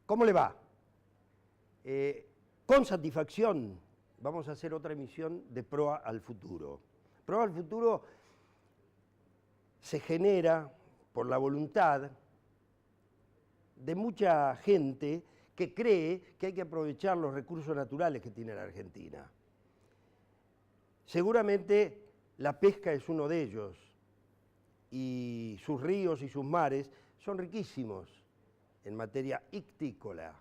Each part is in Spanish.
¿Cómo le va? Con satisfacción vamos a hacer otra emisión de Proa al Futuro. Proa al Futuro se genera por la voluntad de mucha gente que cree que hay que aprovechar los recursos naturales que tiene la Argentina. Seguramente la pesca es uno de ellos y sus ríos y sus mares son riquísimos en materia ictícola.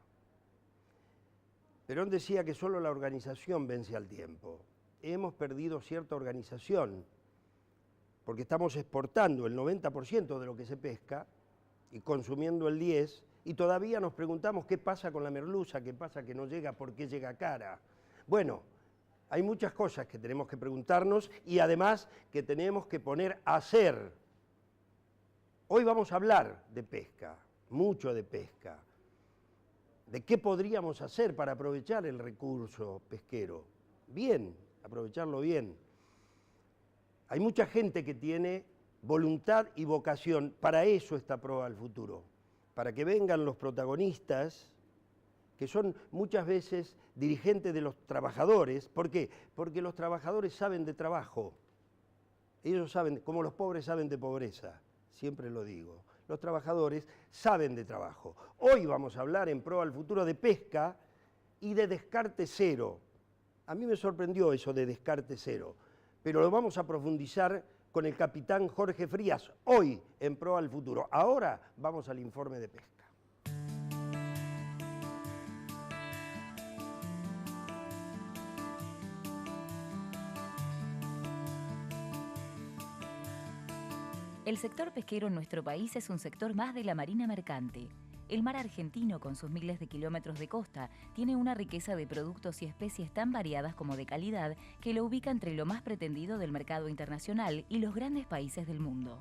Perón decía que solo la organización vence al tiempo. Hemos perdido cierta organización porque estamos exportando el 90% de lo que se pesca y consumiendo el 10%, y todavía nos preguntamos qué pasa con la merluza, qué pasa que no llega, por qué llega cara. Bueno, hay muchas cosas que tenemos que preguntarnos y además que tenemos que poner a hacer. Hoy vamos a hablar de pesca, mucho de pesca, de qué podríamos hacer para aprovechar el recurso pesquero. Bien, aprovecharlo bien. Hay mucha gente que tiene voluntad y vocación, para eso está Proa al Futuro, para que vengan los protagonistas, que son muchas veces dirigentes de los trabajadores. ¿Por qué? Porque los trabajadores saben de trabajo. Ellos saben, como los pobres saben de pobreza, siempre lo digo. Los trabajadores saben de trabajo. Hoy vamos a hablar en Proa al Futuro de pesca y de descarte cero. A mí me sorprendió eso de descarte cero, pero lo vamos a profundizar con el capitán Jorge Frías, hoy en Proa al Futuro. Ahora vamos al informe de pesca. El sector pesquero en nuestro país es un sector más de la marina mercante. El mar argentino, con sus miles de kilómetros de costa, tiene una riqueza de productos y especies tan variadas como de calidad que lo ubica entre lo más pretendido del mercado internacional y los grandes países del mundo.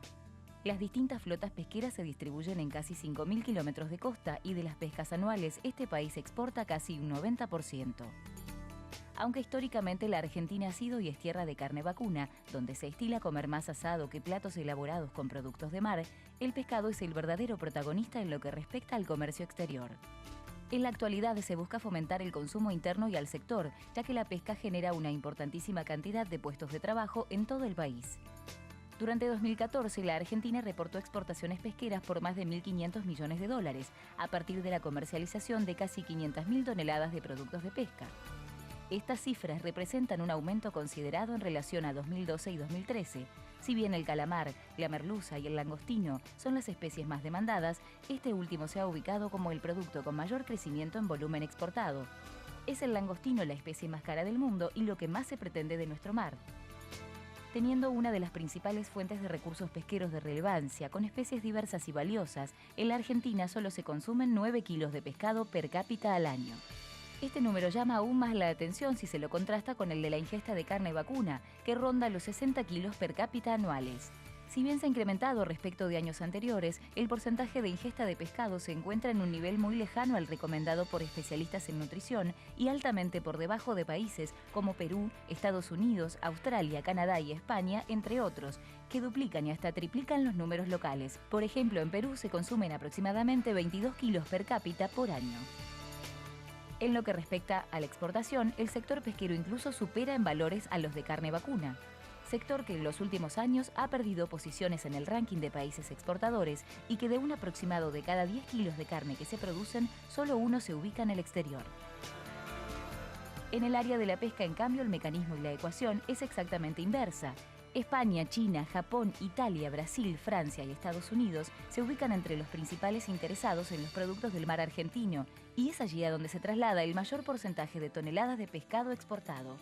Las distintas flotas pesqueras se distribuyen en casi 5.000 kilómetros de costa y de las pescas anuales, este país exporta casi un 90%. Aunque históricamente la Argentina ha sido y es tierra de carne vacuna, donde se estila comer más asado que platos elaborados con productos de mar, el pescado es el verdadero protagonista en lo que respecta al comercio exterior. En la actualidad se busca fomentar el consumo interno y al sector, ya que la pesca genera una importantísima cantidad de puestos de trabajo en todo el país. Durante 2014, la Argentina reportó exportaciones pesqueras por más de 1.500 millones de dólares, a partir de la comercialización de casi 500.000 toneladas de productos de pesca. Estas cifras representan un aumento considerado en relación a 2012 y 2013. Si bien el calamar, la merluza y el langostino son las especies más demandadas, este último se ha ubicado como el producto con mayor crecimiento en volumen exportado. Es el langostino la especie más cara del mundo y lo que más se pretende de nuestro mar. Teniendo una de las principales fuentes de recursos pesqueros de relevancia, con especies diversas y valiosas, en la Argentina solo se consumen 9 kilos de pescado per cápita al año. Este número llama aún más la atención si se lo contrasta con el de la ingesta de carne vacuna, que ronda los 60 kilos per cápita anuales. Si bien se ha incrementado respecto de años anteriores, el porcentaje de ingesta de pescado se encuentra en un nivel muy lejano al recomendado por especialistas en nutrición y altamente por debajo de países como Perú, Estados Unidos, Australia, Canadá y España, entre otros, que duplican y hasta triplican los números locales. Por ejemplo, en Perú se consumen aproximadamente 22 kilos per cápita por año. En lo que respecta a la exportación, el sector pesquero incluso supera en valores a los de carne vacuna, sector que en los últimos años ha perdido posiciones en el ranking de países exportadores y que de un aproximado de cada 10 kilos de carne que se producen, solo uno se ubica en el exterior. En el área de la pesca, en cambio, el mecanismo y la ecuación es exactamente inversa. España, China, Japón, Italia, Brasil, Francia y Estados Unidos se ubican entre los principales interesados en los productos del mar argentino, y es allí a donde se traslada el mayor porcentaje de toneladas de pescado exportado.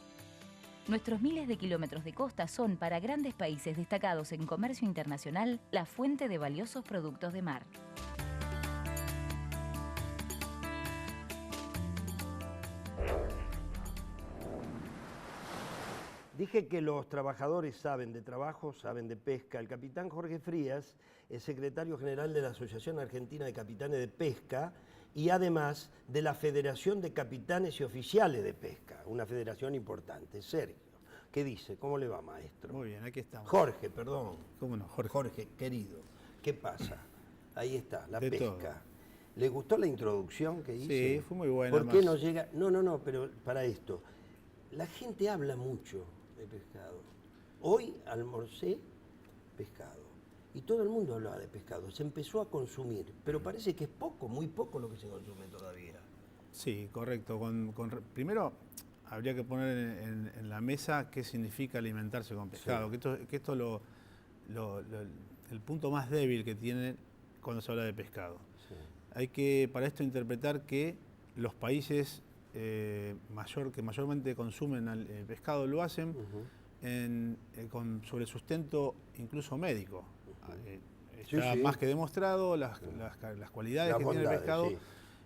Nuestros miles de kilómetros de costa son, para grandes países destacados en comercio internacional, la fuente de valiosos productos de mar. Dije que los trabajadores saben de trabajo, saben de pesca. El capitán Jorge Frías es secretario general de la Asociación Argentina de Capitanes de Pesca y además de la Federación de Capitanes y Oficiales de Pesca, una federación importante. Sergio, ¿qué dice? ¿Cómo le va, maestro? Muy bien, aquí estamos. Jorge, perdón. ¿Cómo no, Jorge? Jorge, querido, ¿qué pasa? Ahí está, la De pesca. todo. ¿Le gustó la introducción que hice? Sí, fue muy buena. ¿Por qué más. no llega? No, pero para esto. La gente habla mucho de pescado. Hoy almorcé pescado. Y todo el mundo hablaba de pescado. Se empezó a consumir. Pero parece que es poco, muy poco lo que se consume todavía. Sí, correcto. Primero, habría que poner en la mesa qué significa alimentarse con pescado. Sí. Que esto el punto más débil que tiene cuando se habla de pescado. Sí. Hay que, para esto, interpretar que los países que mayormente consumen el pescado lo hacen sobre sustento incluso médico. Está Sí. más que demostrado las cualidades que tiene el pescado, sí.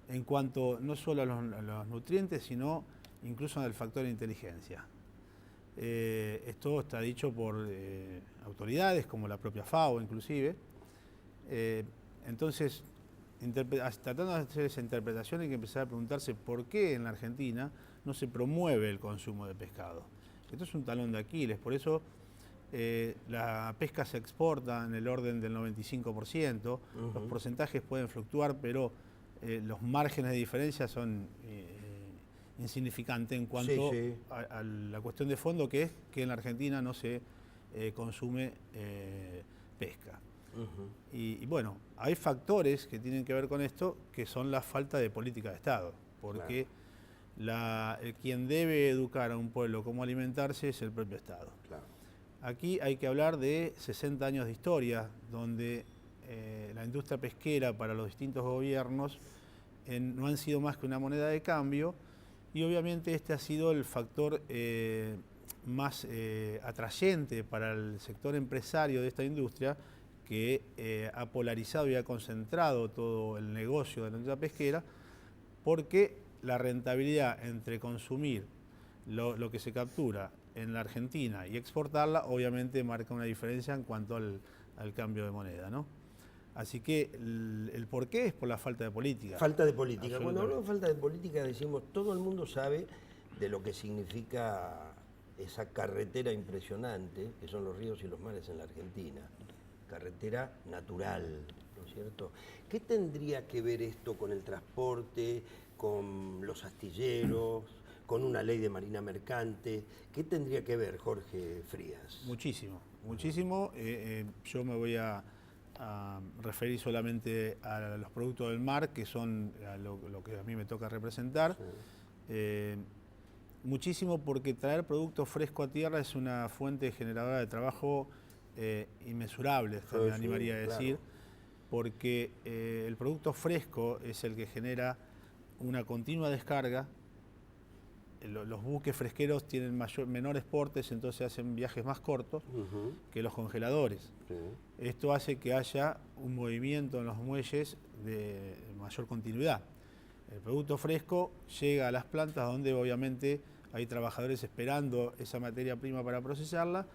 en cuanto no solo a los nutrientes, sino incluso al factor inteligencia. Esto está dicho por autoridades como la propia FAO inclusive. Entonces, tratando de hacer esa interpretación, hay que empezar a preguntarse por qué en la Argentina no se promueve el consumo de pescado. Esto es un talón de Aquiles, por eso la pesca se exporta en el orden del 95%, los porcentajes pueden fluctuar, pero los márgenes de diferencia son insignificantes en cuanto a la cuestión de fondo, que es que en la Argentina no se consume pesca. Y bueno, hay factores que tienen que ver con esto, que son la falta de política de Estado, porque quien debe educar a un pueblo cómo alimentarse es el propio Estado. Claro. Aquí hay que hablar de 60 años de historia, donde la industria pesquera para los distintos gobiernos no han sido más que una moneda de cambio, y obviamente este ha sido el factor más atrayente para el sector empresario de esta industria, que ha polarizado y ha concentrado todo el negocio de la industria pesquera, porque la rentabilidad entre consumir lo que se captura en la Argentina y exportarla, obviamente marca una diferencia en cuanto al cambio de moneda, ¿no? Así que el porqué es por la falta de política. Falta de política. Cuando hablamos de falta de política decimos, todo el mundo sabe de lo que significa esa carretera impresionante, que son los ríos y los mares en la Argentina. Carretera natural, ¿no es cierto? ¿Qué tendría que ver esto con el transporte, con los astilleros, con una ley de marina mercante? ¿Qué tendría que ver, Jorge Frías? Muchísimo, muchísimo. Yo me voy a referir solamente a los productos del mar, que son lo que a mí me toca representar. Sí. Muchísimo, porque traer producto fresco a tierra es una fuente generadora de trabajo inmesurable, me animaría a decir, porque el producto fresco es el que genera una continua descarga. Los buques fresqueros tienen menores portes, entonces hacen viajes más cortos que los congeladores. Esto hace que haya un movimiento en los muelles de mayor continuidad. El producto fresco llega a las plantas donde obviamente hay trabajadores esperando esa materia prima para procesarla,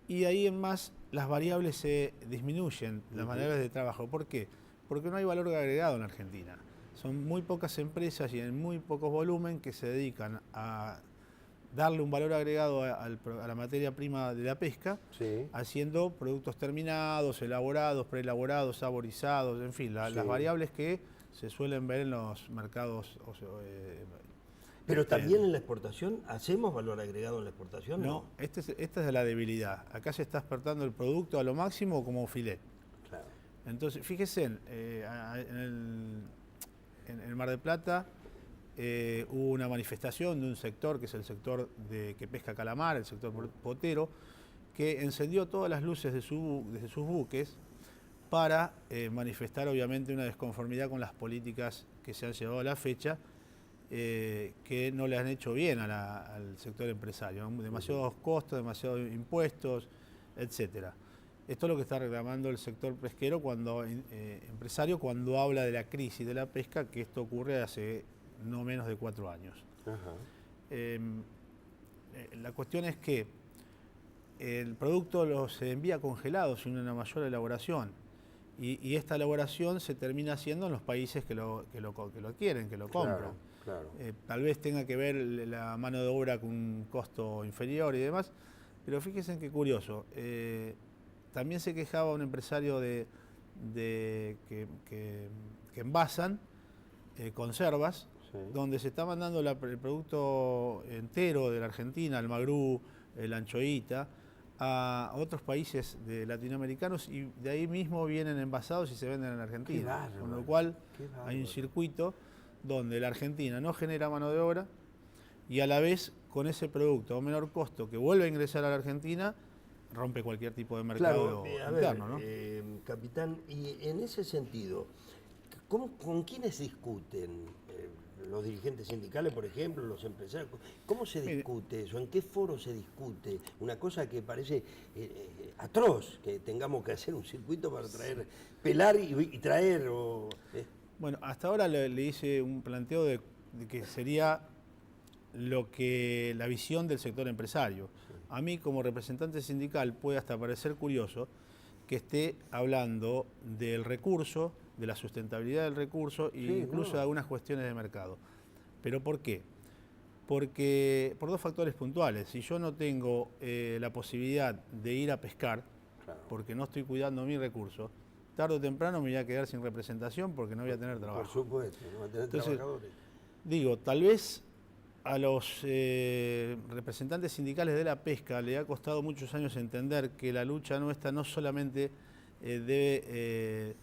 y ahí en más las variables se disminuyen, las variables de trabajo. ¿Por qué? Porque no hay valor agregado en la Argentina. Son muy pocas empresas y en muy pocos volumen que se dedican a darle un valor agregado a la materia prima de la pesca, haciendo productos terminados, elaborados, preelaborados, saborizados, en fin, las variables que se suelen ver en los mercados. Pero también en la exportación, ¿hacemos valor agregado en la exportación? No, esta es de la debilidad. Acá se está exportando el producto a lo máximo como filet. Claro. Entonces, fíjese, en el Mar del Plata hubo una manifestación de un sector, que es el sector que pesca calamar, el sector potero, que encendió todas las luces de sus buques para manifestar obviamente una desconformidad con las políticas que se han llevado a la fecha, que no le han hecho bien al sector empresario. Demasiados costos, demasiados impuestos, etcétera. Esto es lo que está reclamando el sector pesquero empresario cuando habla de la crisis de la pesca, que esto ocurre hace no menos de 4 años. La cuestión es que el producto se envía congelado sin una mayor elaboración, y esta elaboración se termina haciendo en los países que lo adquieren, que lo compran. Claro. Tal vez tenga que ver la mano de obra con un costo inferior y demás, pero fíjense qué curioso. También se quejaba un empresario que envasan conservas, sí, donde se está mandando el producto entero de la Argentina, el magrú, la anchoita, a otros países latinoamericanos, y de ahí mismo vienen envasados y se venden en la Argentina. Con lo cual hay un circuito donde la Argentina no genera mano de obra y a la vez con ese producto a menor costo que vuelve a ingresar a la Argentina rompe cualquier tipo de mercado interno, ¿no? Capitán, y en ese sentido, ¿con quiénes discuten? Los dirigentes sindicales, por ejemplo, los empresarios. ¿Cómo se discute eso? ¿En qué foro se discute? Una cosa que parece atroz, que tengamos que hacer un circuito para traer, pelar y traer. Bueno, hasta ahora le hice un planteo de que sería la visión del sector empresario. Sí. A mí, como representante sindical, puede hasta parecer curioso que esté hablando del recurso, de la sustentabilidad del recurso, e incluso de algunas cuestiones de mercado. ¿Pero por qué? Porque por 2 factores puntuales. Si yo no tengo la posibilidad de ir a pescar, porque no estoy cuidando mi recurso, tarde o temprano me voy a quedar sin representación porque no voy a tener trabajo. Por supuesto, no va a tener trabajadores. Digo, tal vez a los representantes sindicales de la pesca le ha costado muchos años entender que la lucha nuestra no solamente debe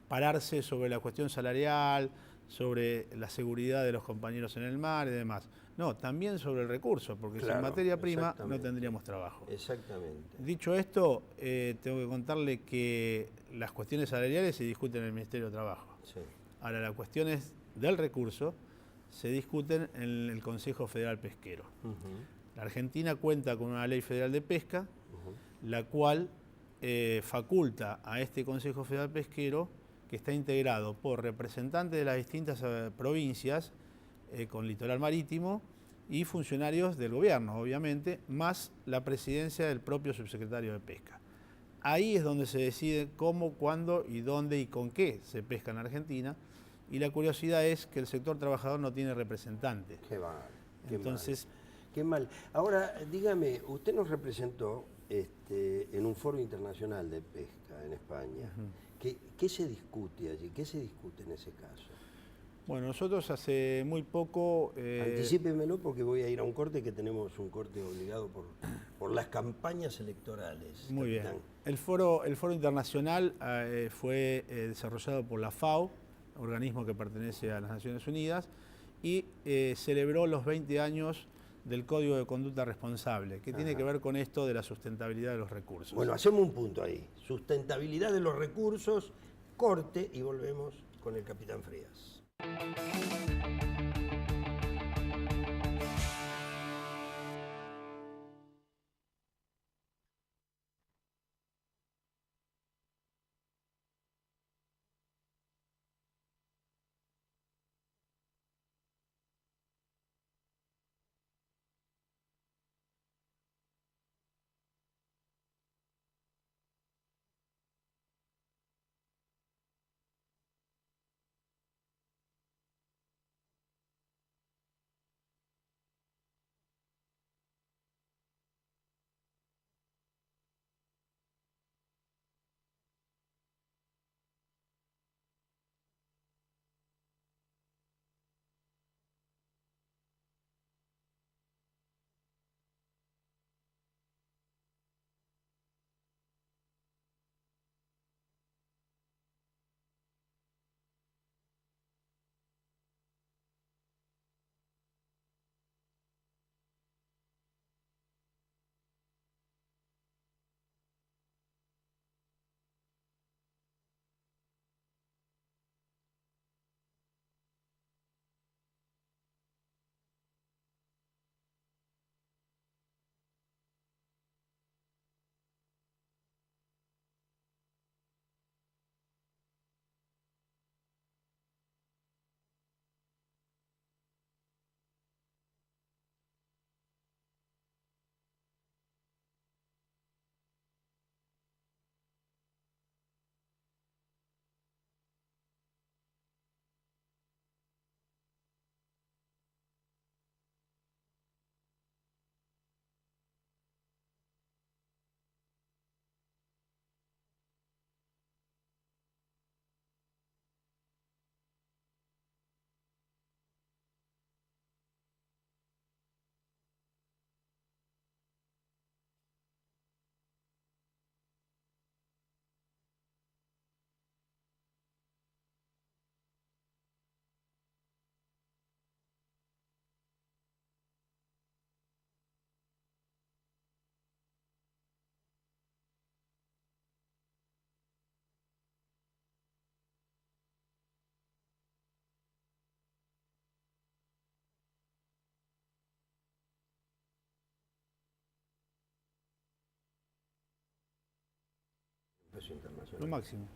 pararse sobre la cuestión salarial, sobre la seguridad de los compañeros en el mar y demás. No, también sobre el recurso, porque sin materia prima no tendríamos trabajo. Exactamente. Dicho esto, tengo que contarle que las cuestiones salariales se discuten en el Ministerio de Trabajo. Sí. Ahora, las cuestiones del recurso se discuten en el Consejo Federal Pesquero. La Argentina cuenta con una ley federal de pesca, la cual faculta a este Consejo Federal Pesquero, que está integrado por representantes de las distintas provincias con litoral marítimo y funcionarios del gobierno, obviamente, más la presidencia del propio subsecretario de Pesca. Ahí es donde se decide cómo, cuándo y dónde y con qué se pesca en Argentina, y la curiosidad es que el sector trabajador no tiene representante. Qué mal. Entonces, qué mal. Ahora, dígame, usted nos representó en un foro internacional de pesca en España. ¿Qué se discute allí? ¿Qué se discute en ese caso? Bueno, nosotros hace muy poco... Anticípemelo porque voy a ir a un corte, que tenemos un corte obligado por las campañas electorales. Muy capitán. Bien. El foro internacional fue desarrollado por la FAO, organismo que pertenece a las Naciones Unidas, y celebró los 20 años del Código de Conducta Responsable, que tiene que ver con esto de la sustentabilidad de los recursos. Bueno, hacemos un punto ahí. Sustentabilidad de los recursos, corte, y volvemos con el capitán Frías. precio internacional? Lo máximo.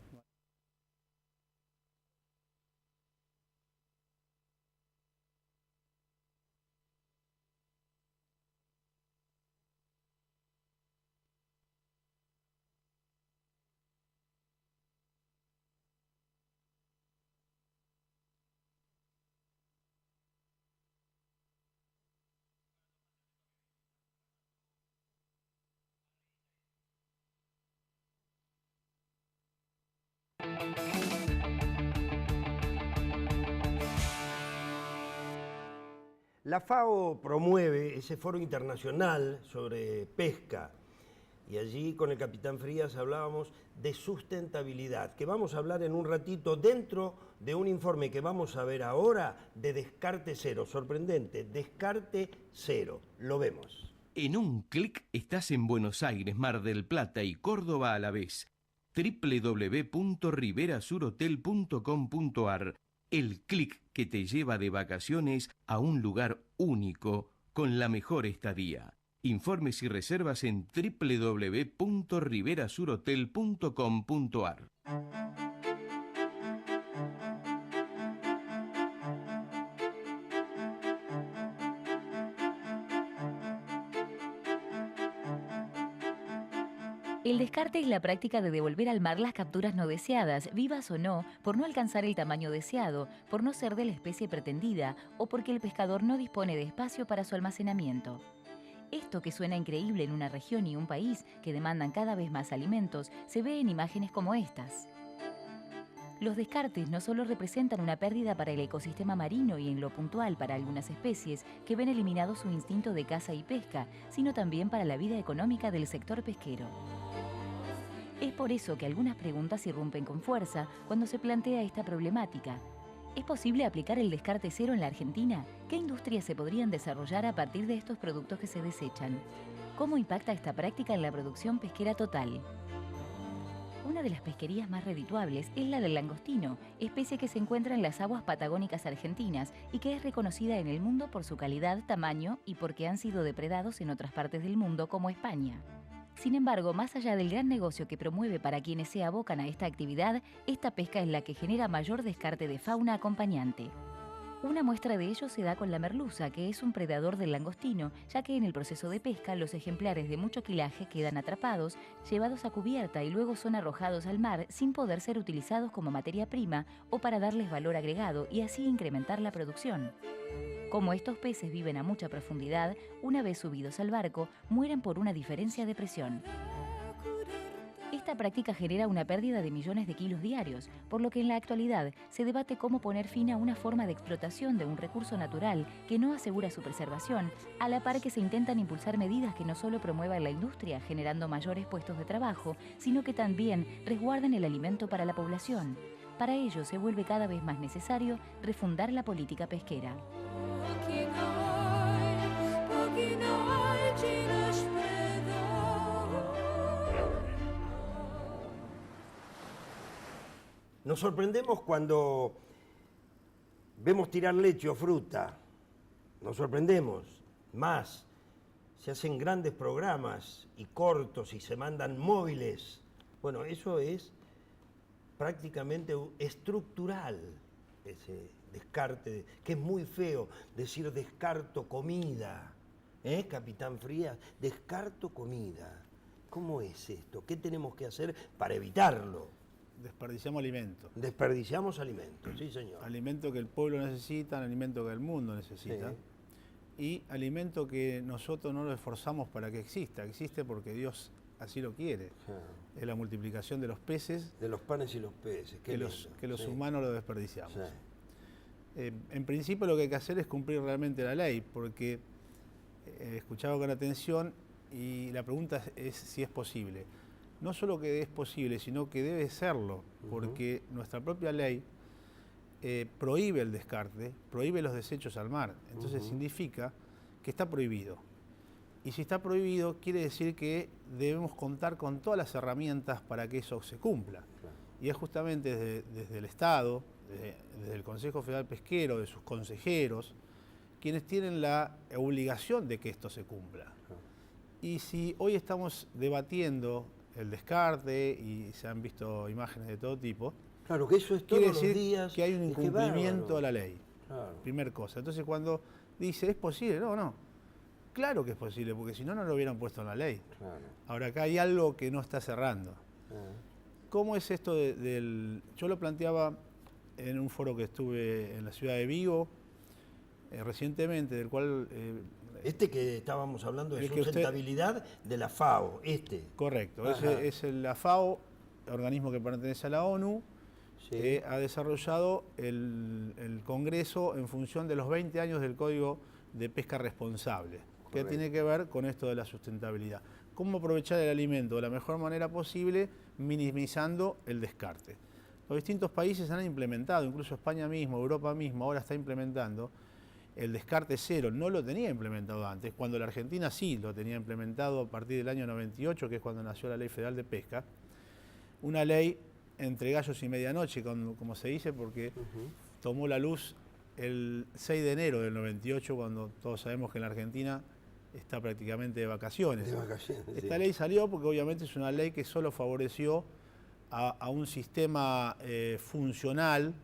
La FAO promueve ese foro internacional sobre pesca y allí con el capitán Frías hablábamos de sustentabilidad, que vamos a hablar en un ratito dentro de un informe que vamos a ver ahora de descarte cero. Sorprendente, descarte cero. Lo vemos. En un clic estás en Buenos Aires, Mar del Plata y Córdoba a la vez. www.riverasurhotel.com.ar. El clic que te lleva de vacaciones a un lugar único con la mejor estadía. Informes y reservas en www.riverasurhotel.com.ar. El descarte es la práctica de devolver al mar las capturas no deseadas, vivas o no, por no alcanzar el tamaño deseado, por no ser de la especie pretendida o porque el pescador no dispone de espacio para su almacenamiento. Esto, que suena increíble en una región y un país que demandan cada vez más alimentos, se ve en imágenes como estas. Los descartes no solo representan una pérdida para el ecosistema marino y en lo puntual para algunas especies que ven eliminado su instinto de caza y pesca, sino también para la vida económica del sector pesquero. Es por eso que algunas preguntas irrumpen con fuerza cuando se plantea esta problemática. ¿Es posible aplicar el descarte cero en la Argentina? ¿Qué industrias se podrían desarrollar a partir de estos productos que se desechan? ¿Cómo impacta esta práctica en la producción pesquera total? Una de las pesquerías más redituables es la del langostino, especie que se encuentra en las aguas patagónicas argentinas y que es reconocida en el mundo por su calidad, tamaño y porque han sido depredados en otras partes del mundo como España. Sin embargo, más allá del gran negocio que promueve para quienes se abocan a esta actividad, esta pesca es la que genera mayor descarte de fauna acompañante. Una muestra de ello se da con la merluza, que es un predador del langostino, ya que en el proceso de pesca los ejemplares de mucho quilaje quedan atrapados, llevados a cubierta y luego son arrojados al mar sin poder ser utilizados como materia prima o para darles valor agregado y así incrementar la producción. Como estos peces viven a mucha profundidad, una vez subidos al barco, mueren por una diferencia de presión. Esta práctica genera una pérdida de millones de kilos diarios, por lo que en la actualidad se debate cómo poner fin a una forma de explotación de un recurso natural que no asegura su preservación, a la par que se intentan impulsar medidas que no solo promuevan la industria, generando mayores puestos de trabajo, sino que también resguarden el alimento para la población. Para ello se vuelve cada vez más necesario refundar la política pesquera. Nos sorprendemos cuando vemos tirar leche o fruta. Nos sorprendemos. Más, se hacen grandes programas y cortos y se mandan móviles. Bueno, eso es prácticamente estructural, ese descarte, que es muy feo decir descarto comida. Capitán Frías? Descarto comida. ¿Cómo es esto? ¿Qué tenemos que hacer para evitarlo? Desperdiciamos alimentos. Desperdiciamos alimentos, sí señor. Alimento que el pueblo necesita, alimento que el mundo necesita. Sí. Y alimento que nosotros no lo esforzamos para que exista. Existe porque Dios así lo quiere. Sí. Es la multiplicación de los peces. De los panes y los peces. Que los sí. humanos lo desperdiciamos. Sí. En principio lo que hay que hacer es cumplir realmente la ley, porque he escuchado con atención y la pregunta es si es posible. No solo que es posible, sino que debe serlo, porque nuestra propia ley prohíbe el descarte, prohíbe los desechos al mar. Entonces significa que está prohibido. Y si está prohibido, quiere decir que debemos contar con todas las herramientas para que eso se cumpla. Claro. Y es justamente desde el Estado, desde el Consejo Federal Pesquero, de sus consejeros, quienes tienen la obligación de que esto se cumpla. Claro. Y si hoy estamos debatiendo el descarte y se han visto imágenes de todo tipo. Claro, que eso es todos Quiere los decir días. que hay un Qué incumplimiento bárbaro. a la ley. Claro. Primer cosa. Entonces cuando dice, ¿es posible? No. Claro que es posible, porque si no, no lo hubieran puesto en la ley. Claro. Ahora, acá hay algo que no está cerrando. ¿Cómo es esto del...? Yo lo planteaba en un foro que estuve en la ciudad de Vigo recientemente, del cual... Este que estábamos hablando de el que sustentabilidad de la FAO, Correcto, Ajá. es la FAO, organismo que pertenece a la ONU, Sí. ha desarrollado el Congreso en función de los 20 años del Código de Pesca Responsable, que Correcto. tiene que ver con esto de la sustentabilidad. ¿Cómo aprovechar el alimento de la mejor manera posible, minimizando el descarte? Los distintos países han implementado, incluso España mismo, Europa mismo, ahora está implementando el descarte cero. No lo tenía implementado antes, cuando la Argentina sí lo tenía implementado a partir del año 98, que es cuando nació la Ley Federal de Pesca. Una ley entre gallos y medianoche, como se dice, porque tomó la luz el 6 de enero del 98, cuando todos sabemos que en la Argentina está prácticamente de vacaciones. De vacaciones, Esta sí. ley salió porque obviamente es una ley que solo favoreció a un sistema funcional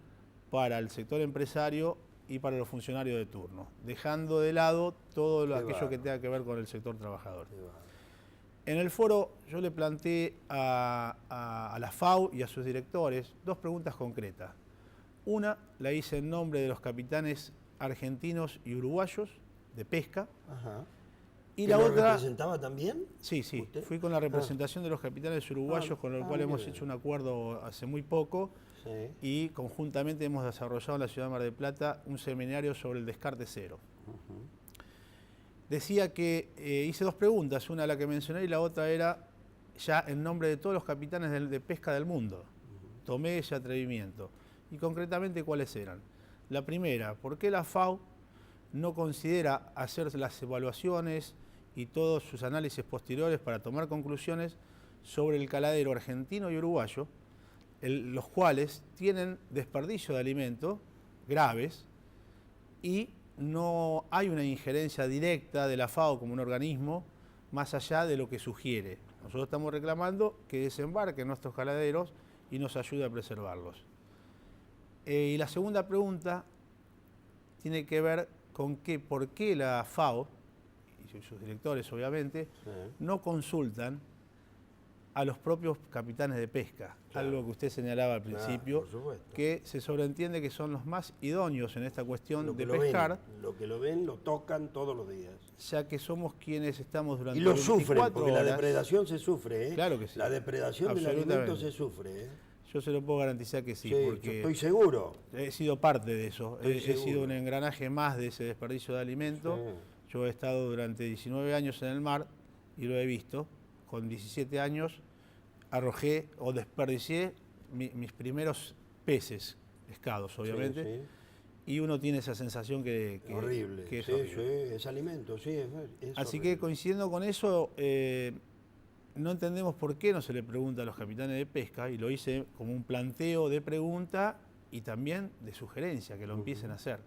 para el sector empresario y para los funcionarios de turno, dejando de lado todo aquello que tenga que ver con el sector trabajador. En el foro yo le planteé a la FAO y a sus directores dos preguntas concretas. Una la hice en nombre de los capitanes argentinos y uruguayos de pesca. Ajá. Y ¿Que la lo otra... representaba también? Sí, ¿Usted? fui con la representación de los capitanes uruguayos, con el cual hemos bien. hecho un acuerdo hace muy poco, Sí. y conjuntamente hemos desarrollado en la ciudad de Mar del Plata un seminario sobre el descarte cero. Decía que hice dos preguntas, una la que mencioné y la otra era ya en nombre de todos los capitanes de pesca del mundo. Tomé ese atrevimiento. Y concretamente, ¿cuáles eran? La primera, ¿por qué la FAO no considera hacer las evaluaciones y todos sus análisis posteriores para tomar conclusiones sobre el caladero argentino y uruguayo, los cuales tienen desperdicio de alimentos graves y no hay una injerencia directa de la FAO como un organismo más allá de lo que sugiere? Nosotros estamos reclamando que desembarquen nuestros caladeros y nos ayude a preservarlos. Y la segunda pregunta tiene que ver con por qué la FAO, y sus directores obviamente, no consultan a los propios capitanes de pesca. Claro. Algo que usted señalaba al principio, por supuesto. que se sobreentiende que son los más idóneos en esta cuestión Lo que de lo pescar, ven, lo que lo ven, lo tocan todos los días. ya que somos quienes estamos durante Y lo 24 sufren, porque la horas. depredación se sufre, ¿eh? Claro que sí. La depredación del Absolutamente. alimento se sufre, ¿eh? Yo se lo puedo garantizar que sí, Sí, yo porque estoy seguro. he sido parte de eso. Estoy He sido seguro. un engranaje más de ese desperdicio de alimentos. Sí. Yo he estado durante 19 años en el mar y lo he visto. Con 17 años arrojé o desperdicié mis primeros peces, pescados obviamente, Sí, y uno tiene esa sensación que horrible. que es Sí, horrible. sí, es alimento, sí, es Así horrible. que coincidiendo con eso, no entendemos por qué no se le pregunta a los capitanes de pesca, y lo hice como un planteo de pregunta y también de sugerencia, que lo empiecen a hacer,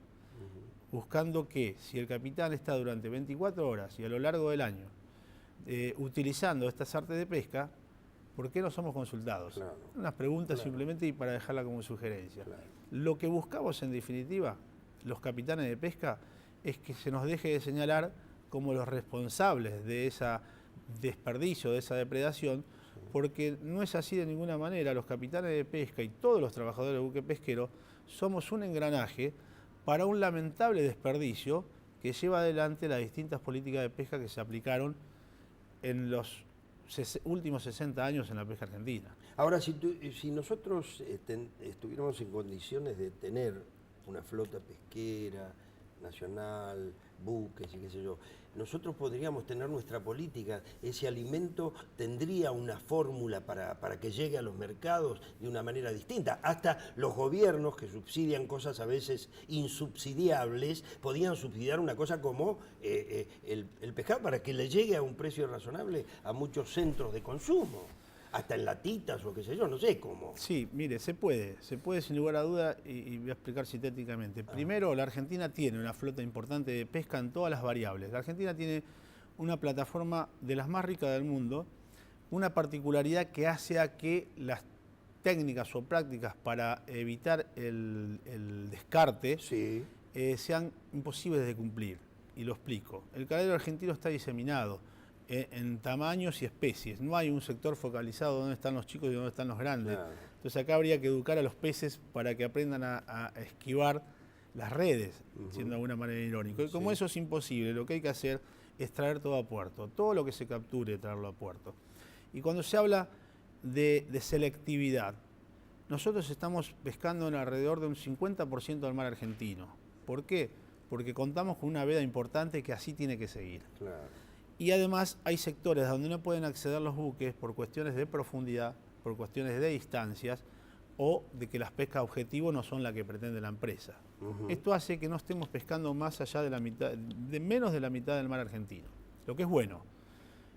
buscando que si el capitán está durante 24 horas y a lo largo del año utilizando estas artes de pesca, ¿por qué no somos consultados? Claro. Unas preguntas Claro. simplemente y para dejarla como sugerencia. Claro. Lo que buscamos en definitiva, los capitanes de pesca, es que se nos deje de señalar como los responsables de ese desperdicio, de esa depredación, porque no es así de ninguna manera. Los capitanes de pesca y todos los trabajadores del buque pesquero somos un engranaje para un lamentable desperdicio que lleva adelante las distintas políticas de pesca que se aplicaron en los últimos 60 años en la pesca argentina. Ahora, si nosotros estuviéramos en condiciones de tener una flota pesquera nacional, buques y qué sé yo, nosotros podríamos tener nuestra política. Ese alimento tendría una fórmula para que llegue a los mercados de una manera distinta. Hasta los gobiernos que subsidian cosas a veces insubsidiables podían subsidiar una cosa como el pescado para que le llegue a un precio razonable a muchos centros de consumo. Hasta en latitas o qué sé yo, no sé cómo. Sí, mire, se puede sin lugar a duda, y voy a explicar sintéticamente. Primero, la Argentina tiene una flota importante de pesca en todas las variables. La Argentina tiene una plataforma de las más ricas del mundo, una particularidad que hace a que las técnicas o prácticas para evitar el descarte Sí. sean imposibles de cumplir. Y lo explico. El caladero argentino está diseminado en tamaños y especies. No hay un sector focalizado donde están los chicos y donde están los grandes. Claro. Entonces acá habría que educar a los peces para que aprendan a esquivar las redes, siendo de alguna manera irónico. Y como eso es imposible, lo que hay que hacer es traer todo a puerto. Todo lo que se capture, traerlo a puerto. Y cuando se habla de selectividad, nosotros estamos pescando en alrededor de un 50% del mar argentino. ¿Por qué? Porque contamos con una veda importante que así tiene que seguir. Claro. Y además hay sectores donde no pueden acceder los buques por cuestiones de profundidad, por cuestiones de distancias o de que las pescas objetivo no son las que pretende la empresa. Esto hace que no estemos pescando más allá de la mitad, de menos de la mitad del mar argentino, lo que es bueno.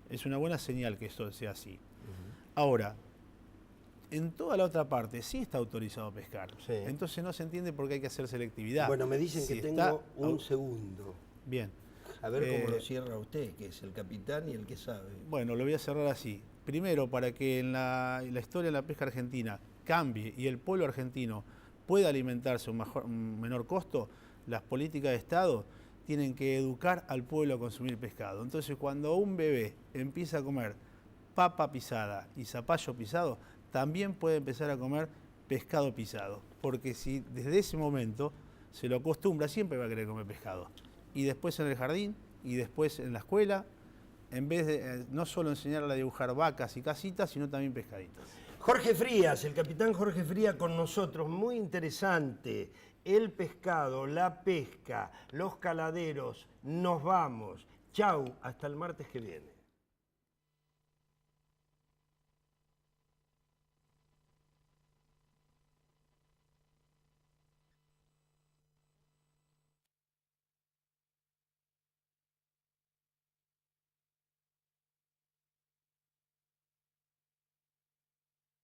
Es una buena señal que esto sea así. Ahora, en toda la otra parte sí está autorizado pescar. Sí. Entonces no se entiende por qué hay que hacer selectividad. Bueno, me dicen Si que está tengo un segundo. Bien. A ver cómo lo cierra usted, que es el capitán y el que sabe. Bueno, lo voy a cerrar así. Primero, para que en la historia de la pesca argentina cambie y el pueblo argentino pueda alimentarse a un menor costo, las políticas de Estado tienen que educar al pueblo a consumir pescado. Entonces, cuando un bebé empieza a comer papa pisada y zapallo pisado, también puede empezar a comer pescado pisado. Porque si desde ese momento se lo acostumbra, siempre va a querer comer pescado. Y después en el jardín, y después en la escuela, en vez de no solo enseñarle a dibujar vacas y casitas, sino también pescaditos. Jorge Frías, el capitán Jorge Frías con nosotros, muy interesante. El pescado, la pesca, los caladeros, nos vamos. Chau, hasta el martes que viene.